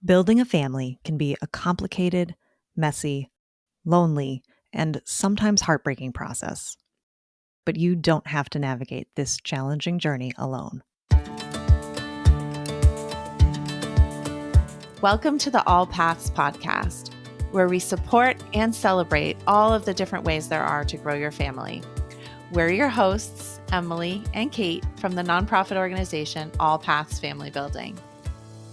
Building a family can be a complicated, messy, lonely, and sometimes heartbreaking process. But you don't have to navigate this challenging journey alone. Welcome to the All Paths podcast, where we support and celebrate all of the different ways there are to grow your family. We're your hosts, Emily and Kate, from the nonprofit organization All Paths Family Building.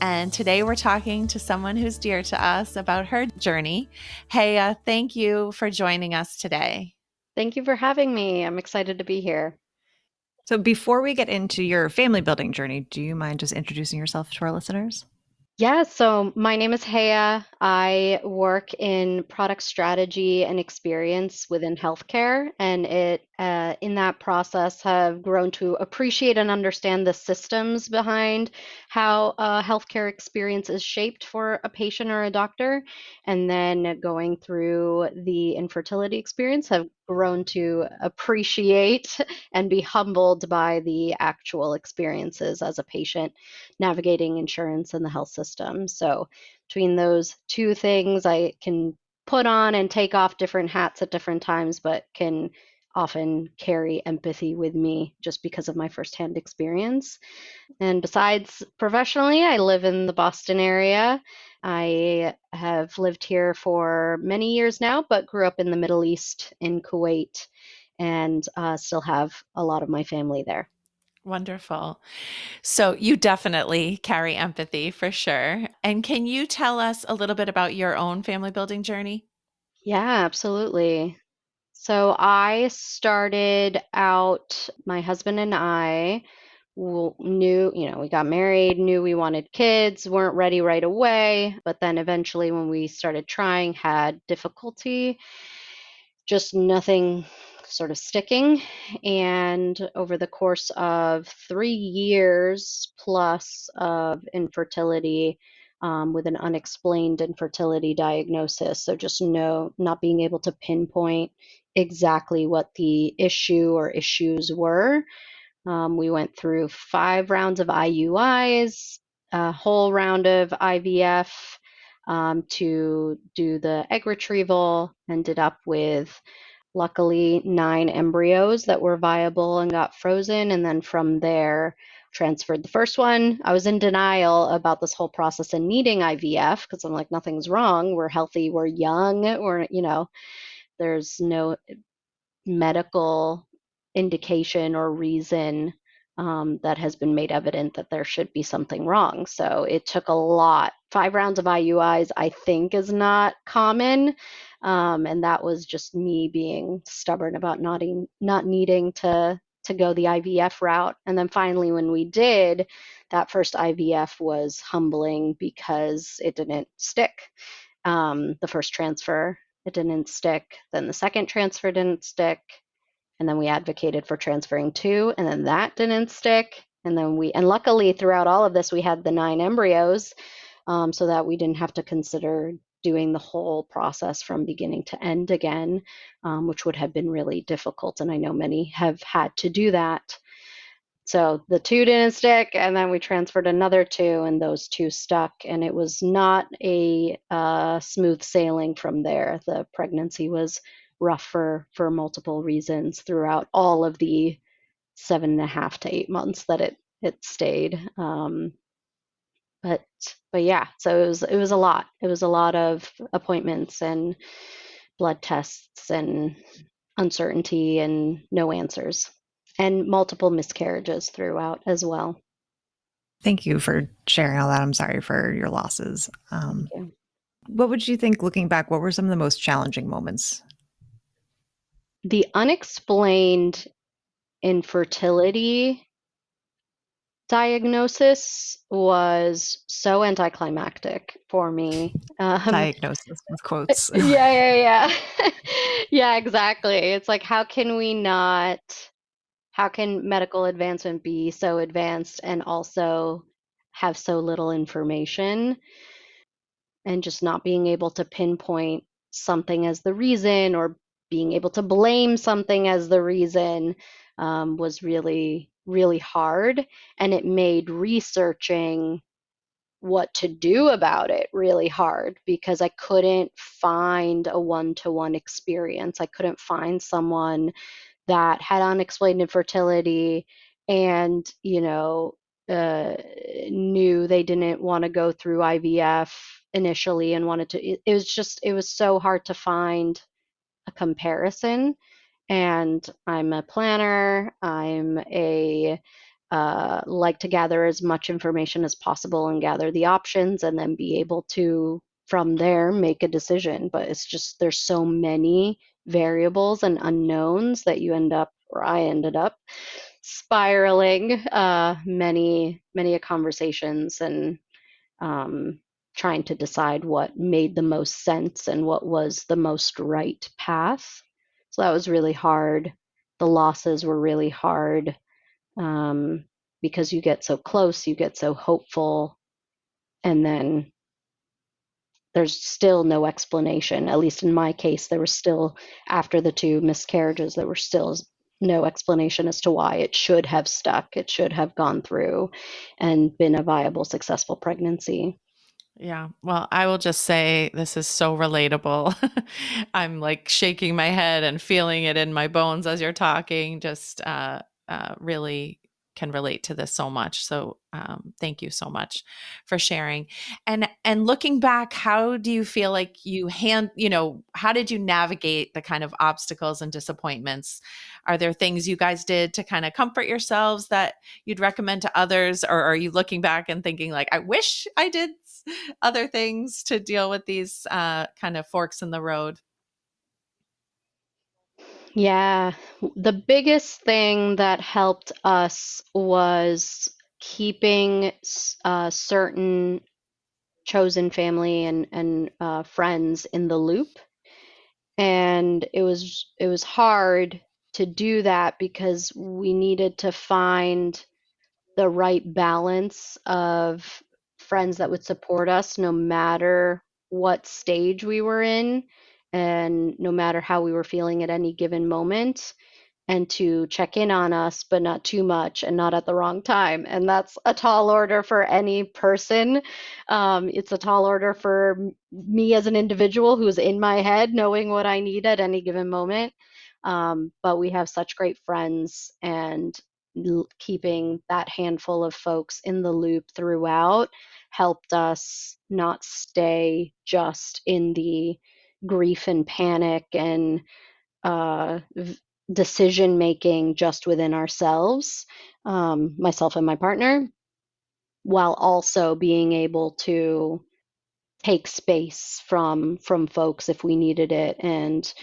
And today we're talking to someone who's dear to us about her journey. Haya, thank you for joining us today. Thank you for having me. I'm excited to be here. So before we get into your family building journey, do you mind just introducing yourself to our listeners? Yeah, so my name is Haya. I work in product strategy and experience within healthcare, and in that process have grown to appreciate and understand the systems behind how a healthcare experience is shaped for a patient or a doctor. And then going through the infertility experience, have grown to appreciate and be humbled by the actual experiences as a patient navigating insurance and the health system. So between those two things, I can put on and take off different hats at different times, but can often carry empathy with me just because of my firsthand experience. And besides professionally, I live in the Boston area. I have lived here for many years now, but grew up in the Middle East in Kuwait and still have a lot of my family there. Wonderful. So you definitely carry empathy for sure. And can you tell us a little bit about your own family building journey? Yeah, absolutely. So I started out, my husband and I knew, we got married, knew we wanted kids, weren't ready right away. But then eventually, when we started trying, had difficulty, just nothing sort of sticking. And over the course of 3 years plus of infertility, with an unexplained infertility diagnosis. So just not being able to pinpoint exactly what the issue or issues were. We went through 5 rounds of IUIs, a whole round of IVF to do the egg retrieval, ended up with luckily 9 embryos that were viable and got frozen. And then from there, transferred the first one. I was in denial about this whole process and needing IVF because I'm like, nothing's wrong. We're healthy. We're young. There's no medical indication or reason that has been made evident that there should be something wrong. So it took a lot. 5 rounds of IUIs, I think, is not common. And that was just me being stubborn about not needing to go the IVF route. And then finally, when we did, that first IVF was humbling because it didn't stick. The first transfer, it didn't stick. Then the second transfer didn't stick. And then we advocated for transferring 2, and then that didn't stick. And luckily throughout all of this, we had the 9 embryos, so that we didn't have to consider doing the whole process from beginning to end again, which would have been really difficult. And I know many have had to do that. So the 2 didn't stick, and then we transferred another 2, and those 2 stuck. And it was not a smooth sailing from there. The pregnancy was rough for multiple reasons throughout all of the 7.5 to 8 months that it stayed. But yeah, so it was a lot. It was a lot of appointments and blood tests and uncertainty and no answers, and multiple miscarriages throughout as well. Thank you for sharing all that. I'm sorry for your losses. Thank you. What would you think, looking back, what were some of the most challenging moments? The unexplained infertility diagnosis was so anticlimactic for me. Diagnosis with quotes. Yeah. Yeah, exactly. It's like, how can medical advancement be so advanced and also have so little information, and just not being able to pinpoint something as the reason, or being able to blame something as the reason, was really, really hard. And it made researching what to do about it really hard, because I couldn't find a one-to-one experience. I couldn't find someone that had unexplained infertility and, knew they didn't want to go through IVF initially and wanted to. It was so hard to find a comparison. And I'm a planner. I'm a like to gather as much information as possible and gather the options and then be able to, from there, make a decision. But it's just, there's so many variables and unknowns that I ended up spiraling many conversations and trying to decide what made the most sense and what was the most right path. So that was really hard. The losses were really hard, because you get so close, you get so hopeful, and then there's still no explanation. At least in my case, there was still, after the 2 miscarriages, there were still no explanation as to why it should have stuck. It should have gone through and been a viable, successful pregnancy. Yeah. Well, I will just say this is so relatable. I'm like shaking my head and feeling it in my bones as you're talking. Just really can relate to this so much. So thank you so much for sharing. And looking back, how do you feel like how did you navigate the kind of obstacles and disappointments? Are there things you guys did to kind of comfort yourselves that you'd recommend to others? Or are you looking back and thinking like, I wish I did other things to deal with these kind of forks in the road? Yeah, the biggest thing that helped us was keeping certain chosen family and friends in the loop. And it was hard to do that because we needed to find the right balance of friends that would support us no matter what stage we were in and no matter how we were feeling at any given moment, and to check in on us, but not too much and not at the wrong time. And that's a tall order for any person. It's a tall order for me as an individual who's in my head, knowing what I need at any given moment. But we have such great friends, and keeping that handful of folks in the loop throughout helped us not stay just in the grief and panic and uh, decision making just within ourselves, myself and my partner, while also being able to take space from folks if we needed it, and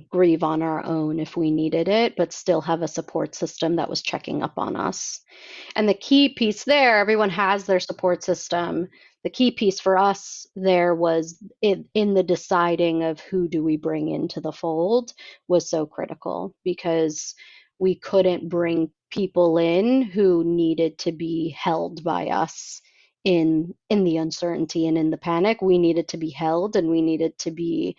grieve on our own if we needed it, but still have a support system that was checking up on us. And the key piece there, everyone has their support system. The key piece for us there was in the deciding of who do we bring into the fold was so critical, because we couldn't bring people in who needed to be held by us in the uncertainty and in the panic. We needed to be held, and we needed to be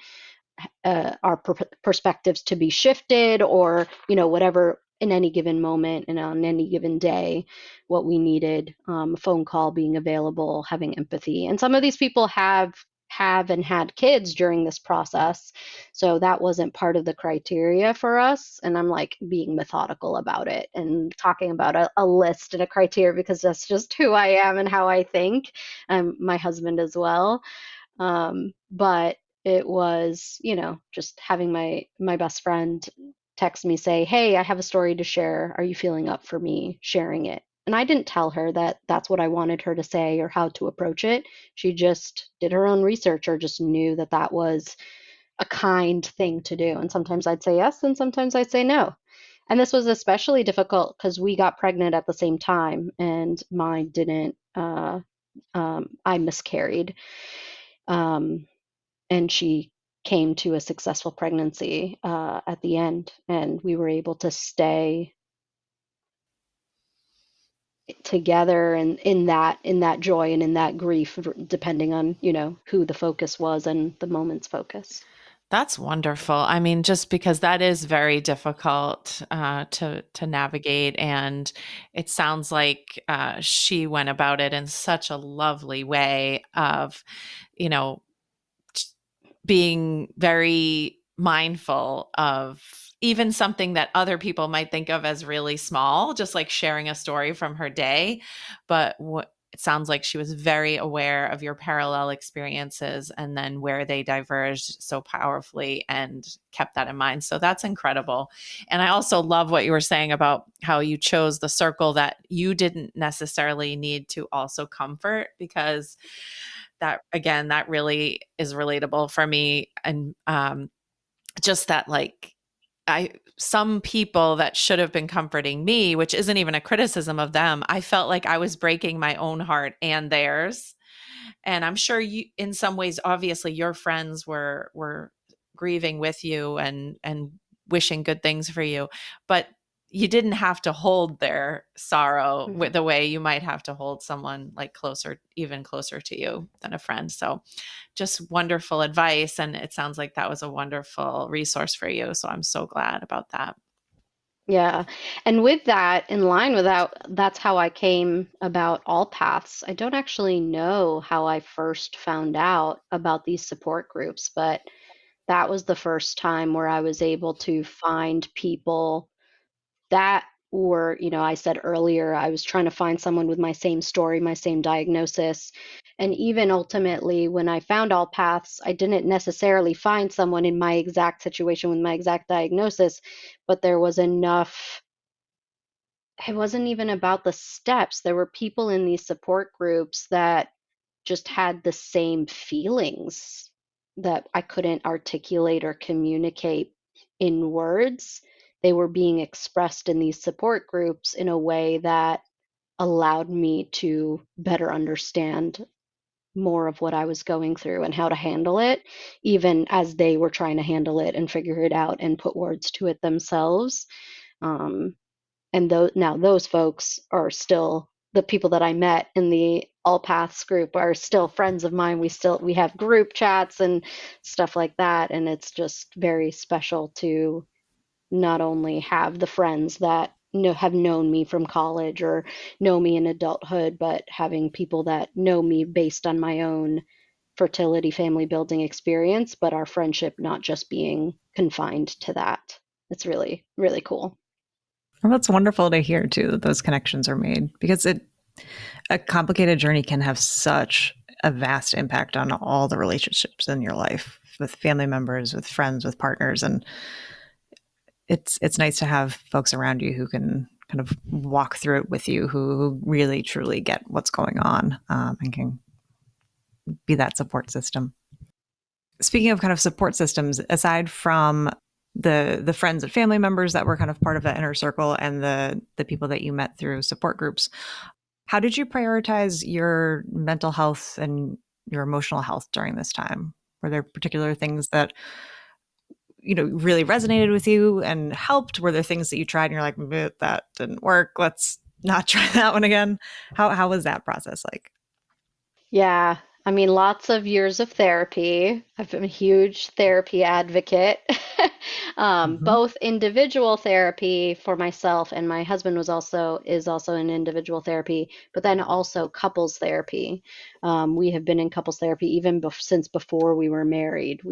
our perspectives to be shifted, or whatever, in any given moment and on any given day, what we needed. A phone call, being available, having empathy. And some of these people have and had kids during this process, so that wasn't part of the criteria for us. And I'm like being methodical about it and talking about a list and a criteria, because that's just who I am and how I think. My husband as well. But it was, just having my best friend text me, say, "Hey, I have a story to share. Are you feeling up for me sharing it?" And I didn't tell her that that's what I wanted her to say or how to approach it. She just did her own research, or just knew that that was a kind thing to do. And sometimes I'd say yes, and sometimes I'd say no. And this was especially difficult because we got pregnant at the same time, and mine didn't. I miscarried. Um, and she came to a successful pregnancy at the end, and we were able to stay together and in that joy and in that grief, depending on who the focus was and the moment's focus. That's wonderful. I mean, just because that is very difficult to navigate, and it sounds like she went about it in such a lovely way of, you know, being very mindful of even something that other people might think of as really small, just like sharing a story from her day. But what it sounds like she was very aware of your parallel experiences and then where they diverged so powerfully and kept that in mind. So that's incredible. And I also love what you were saying about how you chose the circle that you didn't necessarily need to also comfort, because that, again, that really is relatable for me. And just that, like, some people that should have been comforting me, which isn't even a criticism of them, I felt like I was breaking my own heart and theirs. And I'm sure you, in some ways, obviously your friends were grieving with you and wishing good things for you, but you didn't have to hold their sorrow with the way you might have to hold someone like closer, even closer to you than a friend. So just wonderful advice. And it sounds like that was a wonderful resource for you. So I'm so glad about that. Yeah. And with that, in line with that, that's how I came about All Paths. I don't actually know how I first found out about these support groups, but that was the first time where I was able to find people that were, I said earlier, I was trying to find someone with my same story, my same diagnosis. And even ultimately, when I found All Paths, I didn't necessarily find someone in my exact situation with my exact diagnosis, but there was enough. It wasn't even about the steps. There were people in these support groups that just had the same feelings that I couldn't articulate or communicate in words. They were being expressed in these support groups in a way that allowed me to better understand more of what I was going through and how to handle it, even as they were trying to handle it and figure it out and put words to it themselves. Um, and now those folks are still the people that I met in the All Paths group are still friends of mine. We have group chats and stuff like that, and it's just very special to not only have the friends that have known me from college or know me in adulthood, but having people that know me based on my own fertility family building experience, but our friendship not just being confined to that. It's really, really cool. Well, that's wonderful to hear too, that those connections are made, because a complicated journey can have such a vast impact on all the relationships in your life, with family members, with friends, with partners. And it's nice to have folks around you who can kind of walk through it with you, who really truly get what's going on, and can be that support system. Speaking of kind of support systems, aside from the friends and family members that were kind of part of that inner circle and the people that you met through support groups, how did you prioritize your mental health and your emotional health during this time? Were there particular things that really resonated with you and helped? Were there things that you tried and you're like, that didn't work, let's not try that one again? How was that process like? Yeah, I mean, lots of years of therapy. I've been a huge therapy advocate. Mm-hmm. Both individual therapy for myself, and my husband is also in individual therapy, but then also couples therapy. We have been in couples therapy even since before we were married.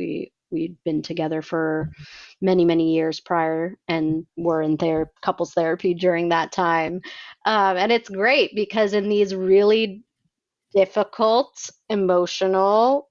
We'd been together for many, many years prior, and were in couples therapy during that time. And it's great because in these really difficult emotional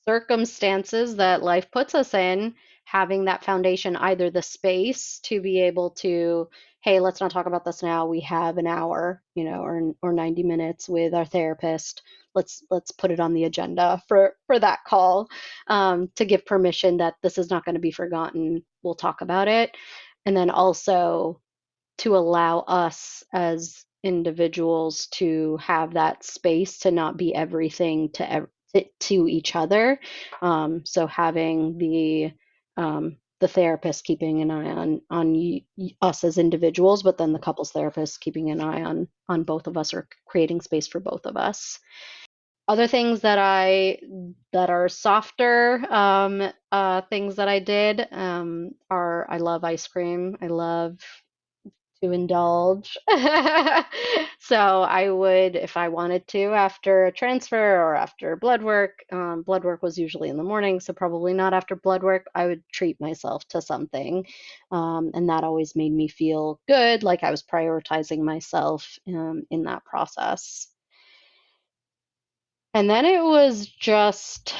circumstances that life puts us in, having that foundation, either the space to be able to, hey, let's not talk about this now. We have an hour, or 90 minutes with our therapist. Let's put it on the agenda for that call, to give permission that this is not going to be forgotten. We'll talk about it. And then also to allow us as individuals to have that space to not be everything to each other. So having the therapist keeping an eye on us as individuals, but then the couples therapist keeping an eye on both of us, or creating space for both of us. Other things that are softer things that I did are I love ice cream. I love to indulge. So I would, if I wanted to, after a transfer or after blood work was usually in the morning, so probably not after blood work, I would treat myself to something. And that always made me feel good, like I was prioritizing myself in that process. And then it was just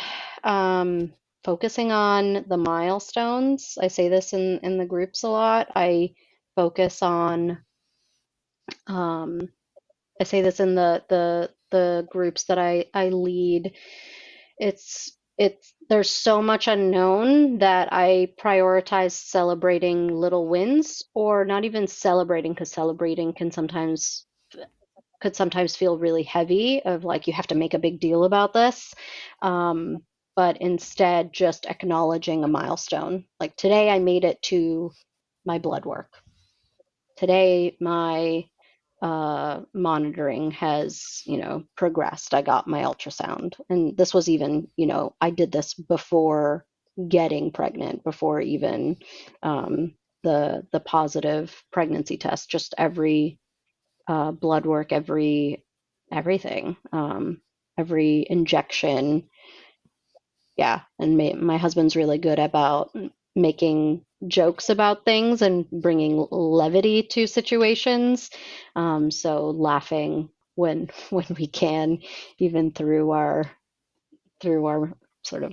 focusing on the milestones. I say this in the groups a lot. Focus on um, I say this in the groups that I lead. It's there's so much unknown that I prioritize celebrating little wins, or not even celebrating, because celebrating could sometimes feel really heavy, of like you have to make a big deal about this. Um, but instead just acknowledging a milestone. Like today I made it to my blood work. Today my monitoring has, progressed. I got my ultrasound, and this was even, I did this before getting pregnant, before even the positive pregnancy test. Just every blood work, everything, every injection. Yeah, and my husband's really good about making jokes about things and bringing levity to situations. So laughing when when we can, even through our sort of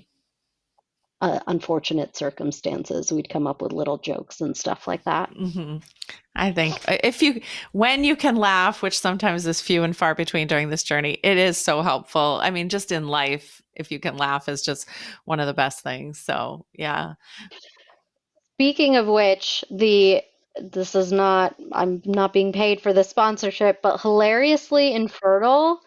unfortunate circumstances, we'd come up with little jokes and stuff like that. Mm-hmm. I think when you can laugh, which sometimes is few and far between during this journey, it is so helpful. I mean, just in life, if you can laugh is just one of the best things. So, yeah. Speaking of which, the this is not I'm not being paid for the sponsorship, but hilariously infertile,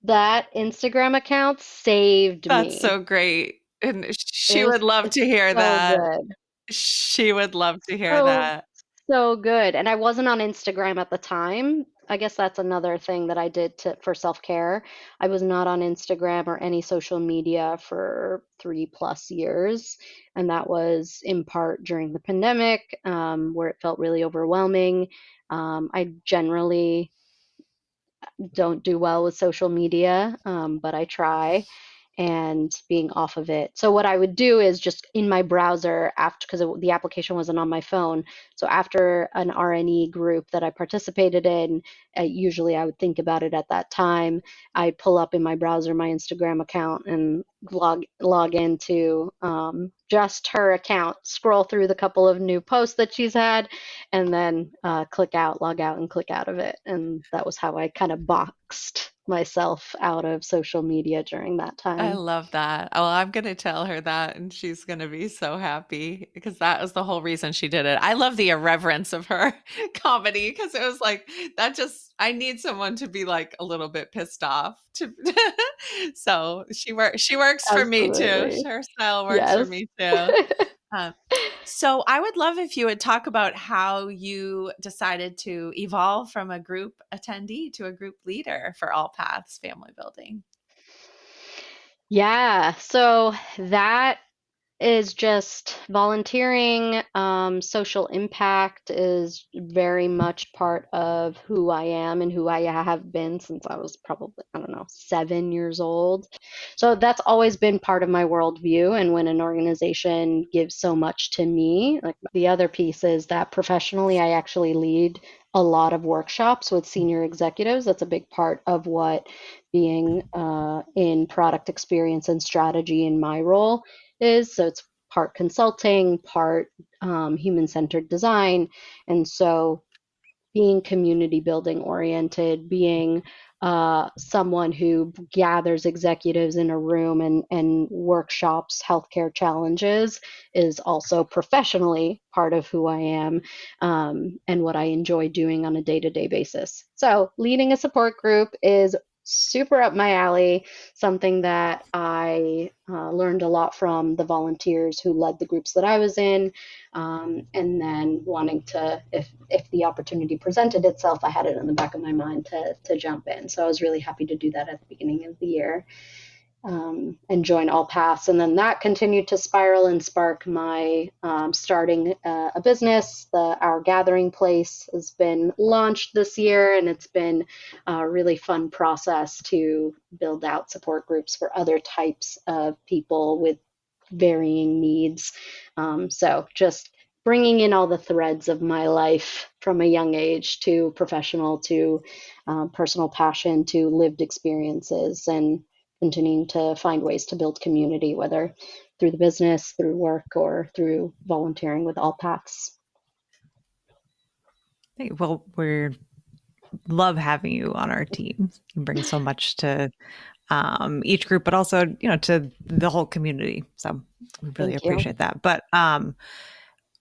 that Instagram account saved That's me. so great. And she would love It's to hear so that. good. She would love to hear So, that. so good. And I wasn't on Instagram at the time. I guess that's another thing that I did for self-care. I was not on Instagram or any social media for 3+ years. And that was in part during the pandemic, where it felt really overwhelming. I generally don't do well with social media, but I try, and being off of it. So what I would do is just in my browser after, because the application wasn't on my phone. So after an RNE group that I participated in, usually I would think about it at that time. I'd pull up in my browser my Instagram account and log into just her account, scroll through the couple of new posts that she's had, and then log out and click out of it. And that was how I kind of boxed myself out of social media during that I time. love that. Well, I'm going to tell her that, and she's going to be so happy because that was the whole reason she did it. I love the irreverence of her comedy because it was like that. Just I need someone to be like a little bit pissed off. To so she works for me too. Absolutely. Her style works for Yes. me too. Um, so I would love if you would talk about how you decided to evolve from a group attendee to a group leader for All Paths Family Building. Yeah. So that is just volunteering. Social impact is very much part of who I am and who I have been since I was probably, I don't know, 7 years old. So that's always been part of my worldview. And when an organization gives so much to me, like the other piece is that professionally, I actually lead a lot of workshops with senior executives. That's a big part of what being in product experience and strategy in my role is. So it's part consulting, part human centered design. And so being community building oriented, being someone who gathers executives in a room and workshops healthcare challenges is also professionally part of who I am, and what I enjoy doing on a day to day basis. So, leading a support group is super up my alley, something that I learned a lot from the volunteers who led the groups that I was in. And then wanting to, if the opportunity presented itself, I had it in the back of my mind to jump in. So I was really happy to do that at the beginning of the year, and join All Paths. And then that continued to spiral and spark my starting a business. Our Gathering Place has been launched this year, and it's been a really fun process to build out support groups for other types of people with varying needs. So just bringing in all the threads of my life from a young age to professional to personal passion to lived experiences, and continuing to find ways to build community, whether through the business, through work, or through volunteering with All Paths. Hey, well, we love having you on our team. You bring so much to each group, but also, to the whole community. So we really Thank you. appreciate that. But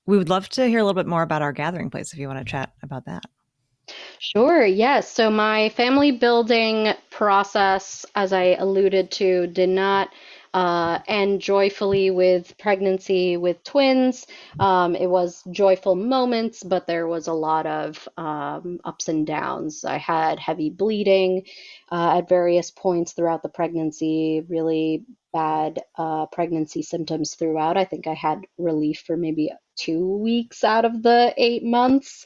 we would love to hear a little bit more about our Gathering Place if you want to chat about that. Sure, yes. So my family building process, as I alluded to, did not end joyfully with pregnancy with twins. It was joyful moments, but there was a lot of ups and downs. I had heavy bleeding at various points throughout the pregnancy, really bad pregnancy symptoms throughout. I think I had relief for maybe 2 weeks out of the 8 months.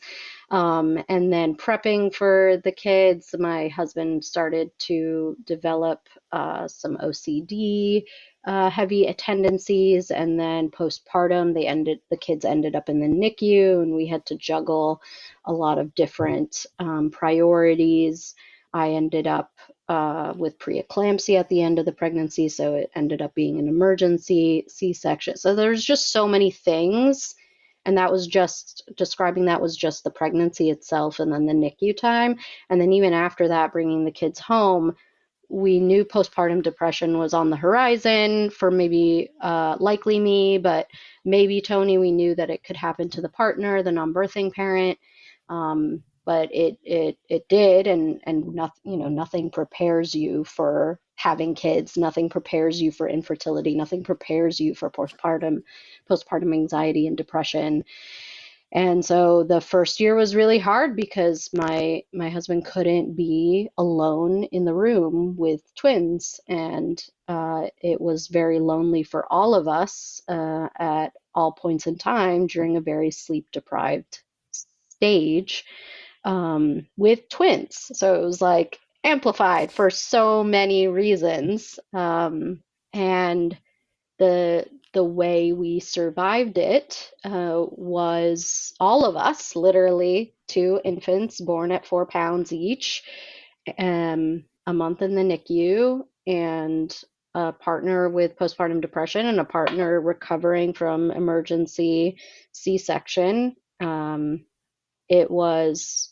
And then prepping for the kids, my husband started to develop some OCD, heavy tendencies, and then postpartum, the kids ended up in the NICU, and we had to juggle a lot of different priorities. I ended up with preeclampsia at the end of the pregnancy, so it ended up being an emergency C-section. So there's just so many things. And that was just describing that was just the pregnancy itself and then the NICU time. And then even after that, bringing the kids home, we knew postpartum depression was on the horizon for maybe likely me, but maybe Tony. We knew that it could happen to the partner, the non-birthing parent. But it did, and nothing prepares you for having kids. Nothing prepares you for infertility. Nothing prepares you for postpartum anxiety and depression. And so the first year was really hard because my husband couldn't be alone in the room with twins, and it was very lonely for all of us at all points in time during a very sleep deprived stage with twins. So it was like amplified for so many reasons. And the way we survived it was all of us, literally 2 infants born at 4 pounds each, a month in the NICU, and a partner with postpartum depression and a partner recovering from emergency C-section. It was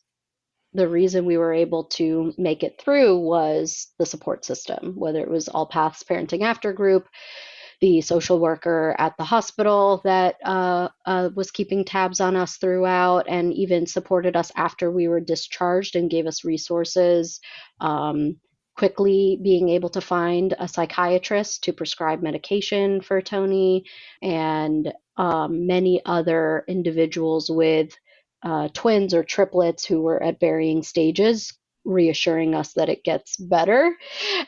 the reason we were able to make it through was the support system, whether it was All Paths Parenting After Group, the social worker at the hospital that was keeping tabs on us throughout and even supported us after we were discharged and gave us resources. Quickly being able to find a psychiatrist to prescribe medication for Tony, and many other individuals with twins or triplets who were at varying stages, reassuring us that it gets better.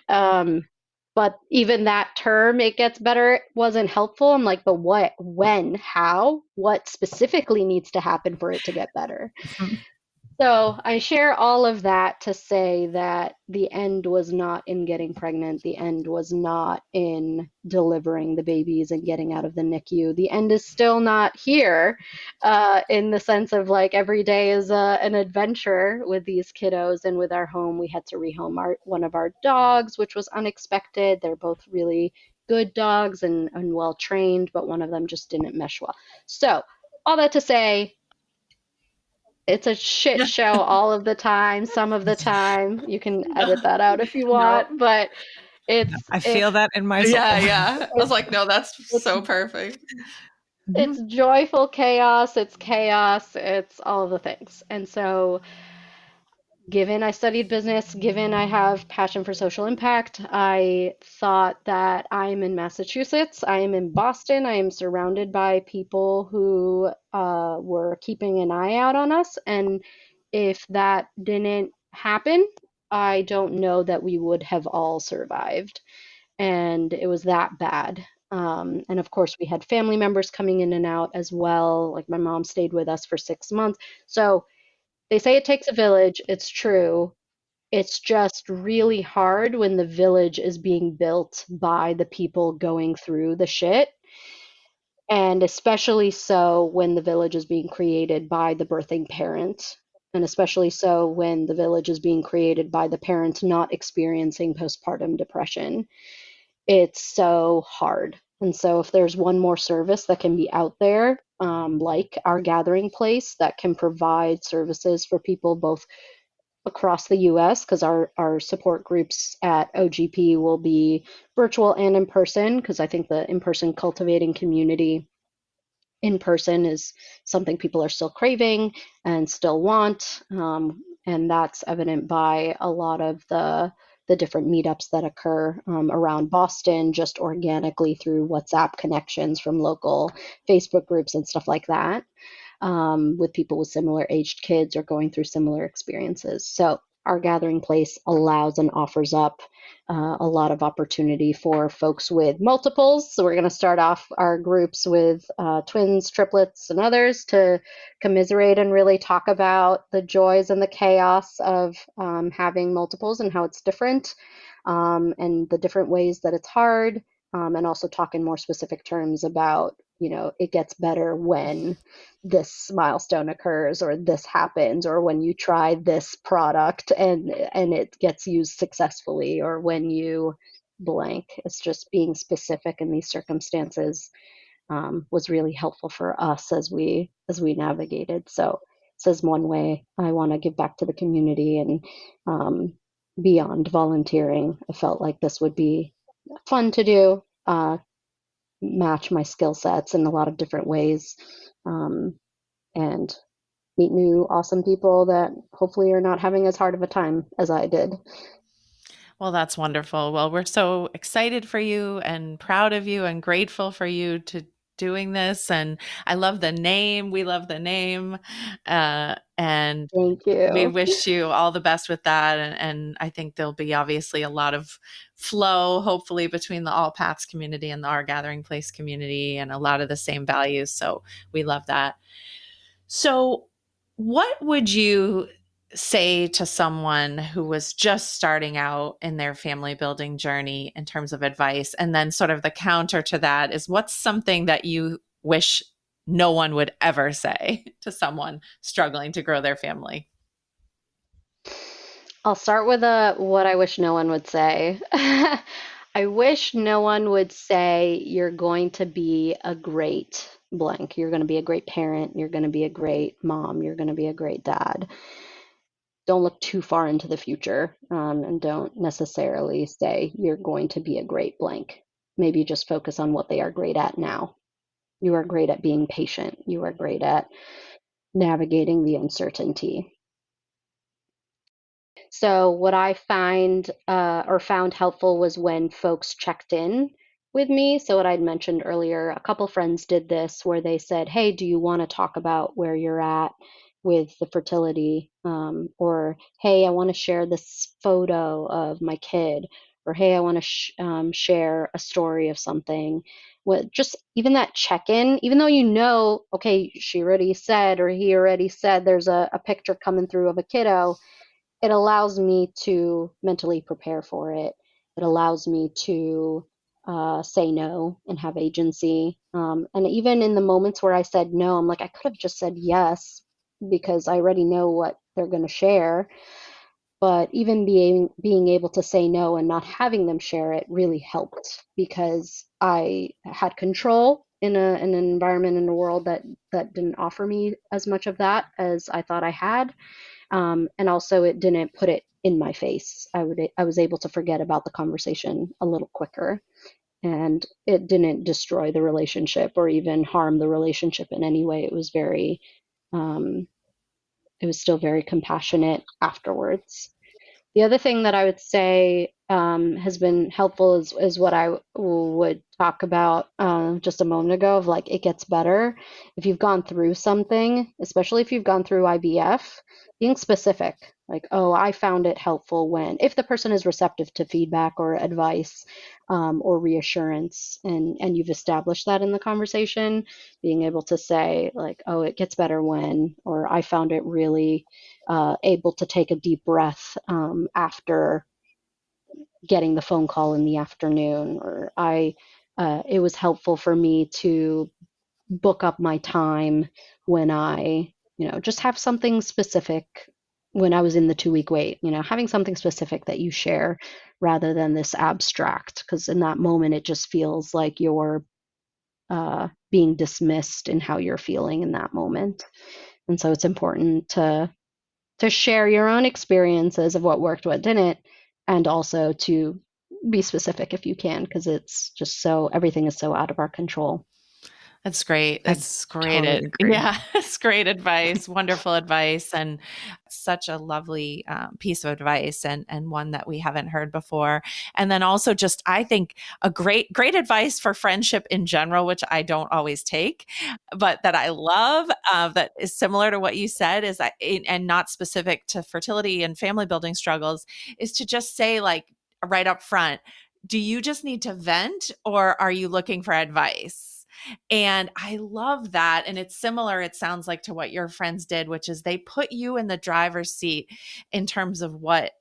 But even that term, it gets better, wasn't helpful. I'm like, but what, when, how, what specifically needs to happen for it to get better? So I share all of that to say that the end was not in getting pregnant. The end was not in delivering the babies and getting out of the NICU. The end is still not here, in the sense of like every day is an adventure with these kiddos. And with our home, we had to rehome one of our dogs, which was unexpected. They're both really good dogs and well trained, but one of them just didn't mesh well. So all that to say, it's a shit show all of the time. Some of the time, you can edit that out if you want, but I feel that in my soul. Yeah. I was like, no, that's so perfect. It's joyful chaos. It's chaos. It's all of the things. And so given I studied business, given I have passion for social impact, I thought that I'm in Massachusetts, I am in Boston, I am surrounded by people who were keeping an eye out on us. And if that didn't happen, I don't know that we would have all survived. And it was that bad. And of course, we had family members coming in and out as well. Like my mom stayed with us for 6 months. So they say it takes a village. It's true. It's just really hard when the village is being built by the people going through the shit. And especially so when the village is being created by the birthing parent. And especially so when the village is being created by the parent not experiencing postpartum depression. It's so hard. And so if there's one more service that can be out there, like our gathering place that can provide services for people both across the US, because our support groups at OGP will be virtual and in person, because I think the in person cultivating community in person is something people are still craving and still want. And that's evident by a lot of the different meetups that occur around Boston, just organically through WhatsApp connections from local Facebook groups and stuff like that, with people with similar aged kids or going through similar experiences. So our gathering place allows and offers up a lot of opportunity for folks with multiples. So we're going to start off our groups with twins, triplets, and others to commiserate and really talk about the joys and the chaos of having multiples and how it's different, and the different ways that it's hard, and also talk in more specific terms about, it gets better when this milestone occurs or this happens, or when you try this product and it gets used successfully, or when you blank. It's just being specific in these circumstances was really helpful for us as we navigated. So this is one way I want to give back to the community. And beyond volunteering, I felt like this would be fun to do, match my skill sets in a lot of different ways, and meet new awesome people that hopefully are not having as hard of a time as I did. Well, that's wonderful. Well, we're so excited for you and proud of you and grateful for you to doing this. And I love the name. We love the name. And Thank we you. wish you all the best with that. And I think there'll be obviously a lot of flow, hopefully, between the All Paths community and the Our Gathering Place community, and a lot of the same values. So we love that. So, what would you say to someone who was just starting out in their family building journey in terms of advice? And then, sort of, the counter to that is, what's something that you wish no one would ever say to someone struggling to grow their family? I'll start with what I wish no one would say. I wish no one would say you're going to be a great blank. You're going to be a great parent. You're going to be a great mom. You're going to be a great dad. Don't look too far into the future, and don't necessarily say you're going to be a great blank. Maybe just focus on what they are great at now. You are great at being patient. You are great at navigating the uncertainty. So what I find or found helpful was when folks checked in with me. So what I'd mentioned earlier, a couple friends did this where they said, "Hey, do you want to talk about where you're at with the fertility?" Or, "Hey, I want to share this photo of my kid," or, "Hey, I want to share a story of something." What, just even that check-in, even though okay, she already said or he already said there's a picture coming through of a kiddo, it allows me to mentally prepare for it. It allows me to say no and have agency. And even in the moments where I said no, I'm like, I could have just said yes because I already know what they're going to share. But even being able to say no and not having them share it really helped, because I had control in an environment, in a world that didn't offer me as much of that as I thought I had. And also, it didn't put it in my face. I was able to forget about the conversation a little quicker, and it didn't destroy the relationship or even harm the relationship in any way. It was very, um, it was still very compassionate afterwards. The other thing that I would say has been helpful is what I would talk about just a moment ago of like, it gets better. If you've gone through something, especially if you've gone through IVF, being specific, like, oh, I found it helpful when, if the person is receptive to feedback or advice or reassurance, and you've established that in the conversation, being able to say like, oh, it gets better when, or I found it really able to take a deep breath after getting the phone call in the afternoon, or it was helpful for me to book up my time when I, just have something specific when I was in the 2-week wait, having something specific that you share rather than this abstract, because in that moment it just feels like you're being dismissed in how you're feeling in that moment. And so it's important to share your own experiences of what worked, what didn't, and also to be specific if you can, because it's just everything is so out of our control. That's great. I That's great. totally agree. Yeah, it's great advice, wonderful advice, and such a lovely piece of advice, and one that we haven't heard before. And then also just, I think, a great advice for friendship in general, which I don't always take, but that I love, that is similar to what you said, is that, and not specific to fertility and family building struggles, is to just say, like, right up front, do you just need to vent, or are you looking for advice? And I love that. And it's similar, it sounds like, to what your friends did, which is they put you in the driver's seat in terms of what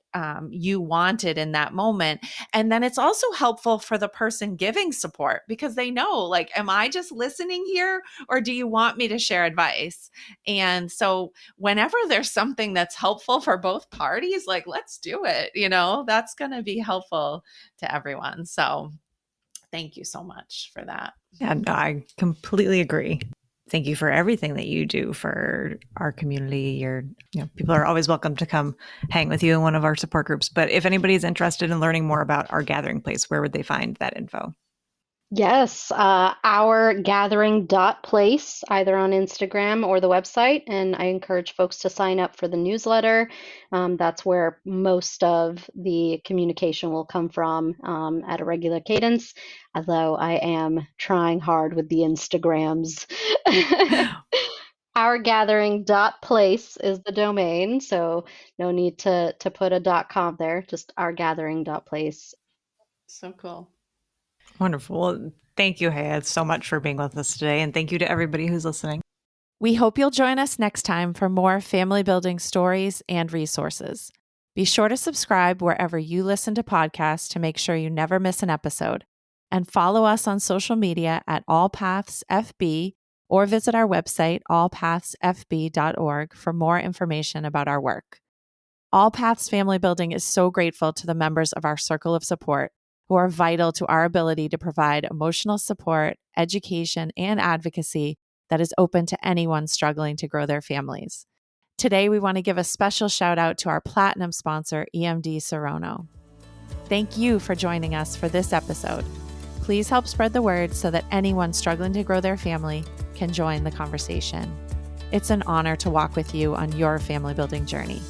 you wanted in that moment. And then it's also helpful for the person giving support, because they know, like, am I just listening here, or do you want me to share advice? And so whenever there's something that's helpful for both parties, like, let's do it, that's going to be helpful to everyone. So thank you so much for that. Yeah, no, I completely agree. Thank you for everything that you do for our community. People are always welcome to come hang with you in one of our support groups. But if anybody's interested in learning more about our gathering place, where would they find that info? Yes, ourgathering.place, either on Instagram or the website. And I encourage folks to sign up for the newsletter. That's where most of the communication will come from at a regular cadence, although I am trying hard with the Instagrams. Ourgathering.place is the domain, so no need to put a .com there, just ourgathering.place. So cool. Wonderful. Well, thank you, Haya, so much for being with us today. And thank you to everybody who's listening. We hope you'll join us next time for more family building stories and resources. Be sure to subscribe wherever you listen to podcasts to make sure you never miss an episode. And follow us on social media at AllPathsFB, or visit our website, allpathsfb.org, for more information about our work. All Paths Family Building is so grateful to the members of our circle of support, who are vital to our ability to provide emotional support, education, and advocacy that is open to anyone struggling to grow their families. Today, we want to give a special shout out to our platinum sponsor, EMD Serono. Thank you for joining us for this episode. Please help spread the word so that anyone struggling to grow their family can join the conversation. It's an honor to walk with you on your family building journey.